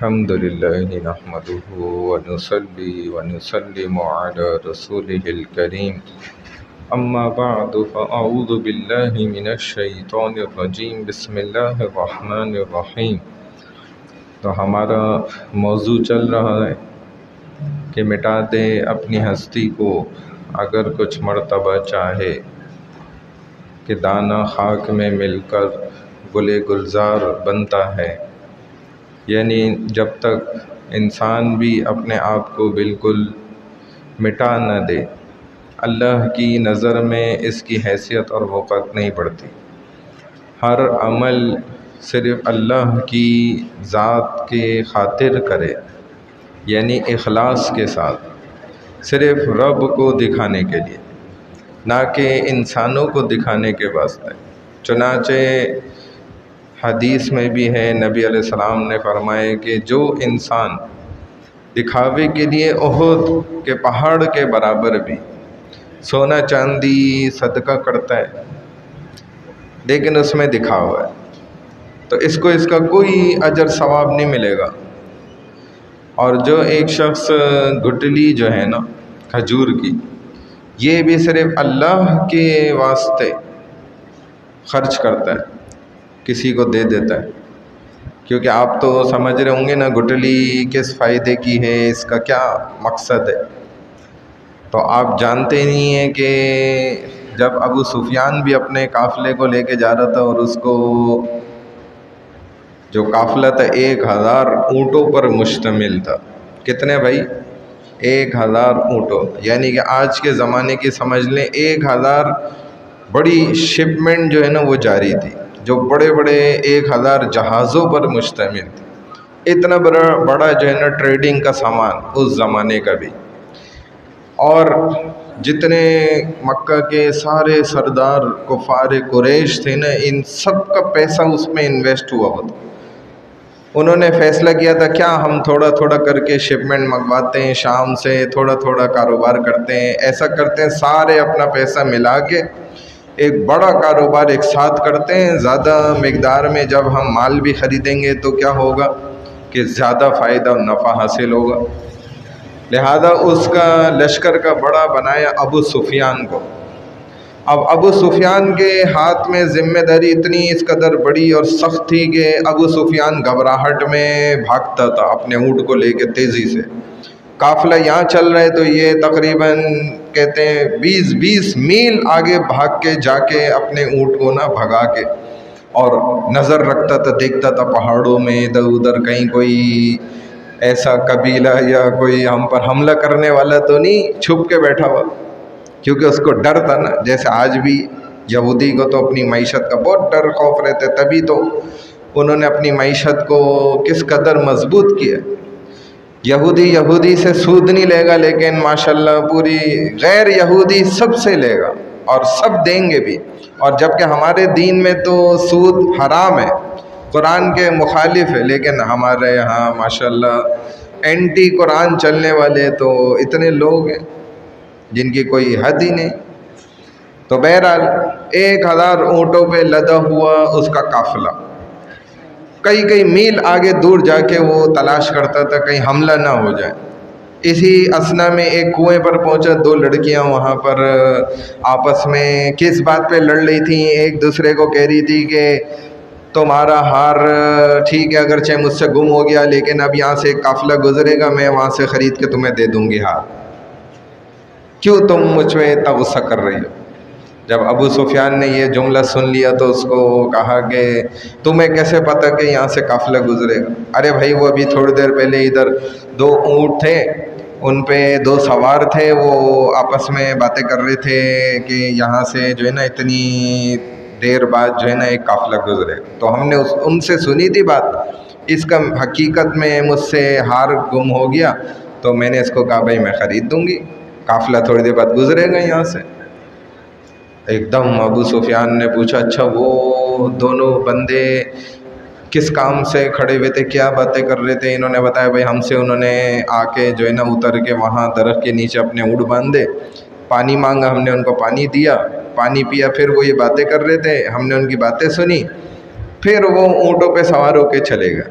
الحمد لله نحمده ونصلي ونسلم على رسوله الكريم أما بعد فأعوذ بالله من الشيطان الرجيم بسم الله الرحمن الرحيم۔ تو ہمارا موضوع چل رہا ہے کہ مٹا دے اپنی ہستی کو اگر کچھ مرتبہ چاہے، کہ دانہ خاک میں مل کر گلے گلزار بنتا ہے۔ یعنی جب تک انسان بھی اپنے آپ کو بالکل مٹا نہ دے، اللہ کی نظر میں اس کی حیثیت اور وقت نہیں بڑھتی۔ ہر عمل صرف اللہ کی ذات کے خاطر کرے، یعنی اخلاص کے ساتھ، صرف رب کو دکھانے کے لیے، نہ کہ انسانوں کو دکھانے کے واسطے۔ چنانچہ حدیث میں بھی ہے، نبی علیہ السلام نے فرمایا کہ جو انسان دکھاوے کے لیے احد کے پہاڑ کے برابر بھی سونا چاندی صدقہ کرتا ہے لیکن اس میں دکھاوا ہے، تو اس کا کوئی اجر ثواب نہیں ملے گا۔ اور جو ایک شخص گٹلی جو ہے نا کھجور کی، یہ بھی صرف اللہ کے واسطے خرچ کرتا ہے، کسی کو دے دیتا ہے، کیونکہ آپ تو سمجھ رہے ہوں گے نا گٹلی کس فائدے کی ہے، اس کا کیا مقصد ہے۔ تو آپ جانتے نہیں ہیں کہ جب ابو سفیان بھی اپنے قافلے کو لے کے جا رہا تھا، اور اس کو جو قافلہ تھا 1000 اونٹوں پر مشتمل تھا۔ کتنے بھائی؟ 1000 اونٹوں، یعنی کہ آج کے زمانے کی سمجھ لیں 1000 بڑی شپمنٹ جو ہے نا وہ جاری تھی، جو بڑے بڑے 1000 جہازوں پر مشتمل تھی۔ اتنا بڑا جو ہے نا ٹریڈنگ کا سامان اس زمانے کا بھی۔ اور جتنے مکہ کے سارے سردار کفار قریش تھے نا، ان سب کا پیسہ اس میں انویسٹ ہوا تھا۔ انہوں نے فیصلہ کیا تھا کیا ہم تھوڑا تھوڑا کر کے شپمنٹ منگواتے ہیں شام سے، تھوڑا تھوڑا کاروبار کرتے ہیں، ایسا کرتے ہیں سارے اپنا پیسہ ملا کے ایک بڑا کاروبار ایک ساتھ کرتے ہیں۔ زیادہ مقدار میں جب ہم مال بھی خریدیں گے تو کیا ہوگا کہ زیادہ فائدہ و نفع حاصل ہوگا۔ لہذا اس کا لشکر کا بڑا بنایا ابو سفیان کو۔ اب ابو سفیان کے ہاتھ میں ذمہ داری اتنی اس قدر بڑی اور سخت تھی کہ ابو سفیان گھبراہٹ میں بھاگتا تھا اپنے اونٹ کو لے کے تیزی سے۔ قافلہ یہاں چل رہے تو یہ تقریباً کہتے ہیں 20 میل آگے بھاگ کے جا کے اپنے اونٹ کو نہ بھگا کے، اور نظر رکھتا تھا، دیکھتا تھا پہاڑوں میں ادھر ادھر کہیں کوئی ایسا قبیلہ یا کوئی ہم پر حملہ کرنے والا تو نہیں چھپ کے بیٹھا ہوا، کیونکہ اس کو ڈر تھا نا۔ جیسے آج بھی یہودی کو تو اپنی معیشت کا بہت ڈر خوف رہتا ہے، تبھی تو انہوں نے اپنی معیشت کو کس قدر مضبوط کیا۔ یہودی سے سود نہیں لے گا، لیکن ماشاءاللہ پوری غیر یہودی سب سے لے گا اور سب دیں گے بھی۔ اور جبکہ ہمارے دین میں تو سود حرام ہے، قرآن کے مخالف ہے، لیکن ہمارے یہاں ماشاءاللہ اینٹی قرآن چلنے والے تو اتنے لوگ ہیں جن کی کوئی حد ہی نہیں۔ تو بہرحال 1000 اونٹوں پہ لدا ہوا اس کا قافلہ کئی میل آگے دور جا کے وہ تلاش کرتا تھا کہیں حملہ نہ ہو جائے۔ اسی اثنا میں ایک کنویں پر پہنچا، 2 لڑکیاں وہاں پر آپس میں کس بات پہ لڑ رہی تھیں، ایک دوسرے کو کہہ رہی تھی کہ تمہارا ہار ٹھیک ہے اگرچہ مجھ سے گم ہو گیا، لیکن اب یہاں سے ایک قافلہ گزرے گا، میں وہاں سے خرید کے تمہیں دے دوں گی ہار، کیوں تم مجھ پہ اتنا غصہ کر رہی ہو۔ جب ابو سفیان نے یہ جملہ سن لیا تو اس کو کہا کہ تمہیں کیسے پتہ کہ یہاں سے قافلہ گزرے گا؟ ارے بھائی وہ ابھی تھوڑی دیر پہلے ادھر 2 اونٹ تھے، ان پہ 2 سوار تھے، وہ آپس میں باتیں کر رہے تھے کہ یہاں سے جو ہے نا اتنی دیر بعد جو ہے نا ایک قافلہ گزرے گا۔ تو ہم نے ان سے سنی تھی بات، اس کا حقیقت میں مجھ سے ہار گم ہو گیا، تو میں نے اس کو کہا بھائی میں خرید دوں گی، قافلہ تھوڑی دیر بعد گزرے گا یہاں سے۔ ایک دم ابو سفیان نے پوچھا اچھا وہ دونوں بندے کس کام سے کھڑے ہوئے تھے، کیا باتیں کر رہے تھے؟ انہوں نے بتایا بھائی ہم سے انہوں نے آ کے جو ہے نا اتر کے وہاں درخت کے نیچے اپنے اونٹ باندھے، پانی مانگا، ہم نے ان کو پانی دیا، پانی پیا، پھر وہ یہ باتیں کر رہے تھے، ہم نے ان کی باتیں سنی، پھر وہ اونٹوں پہ سوار ہو کے چلے گئے۔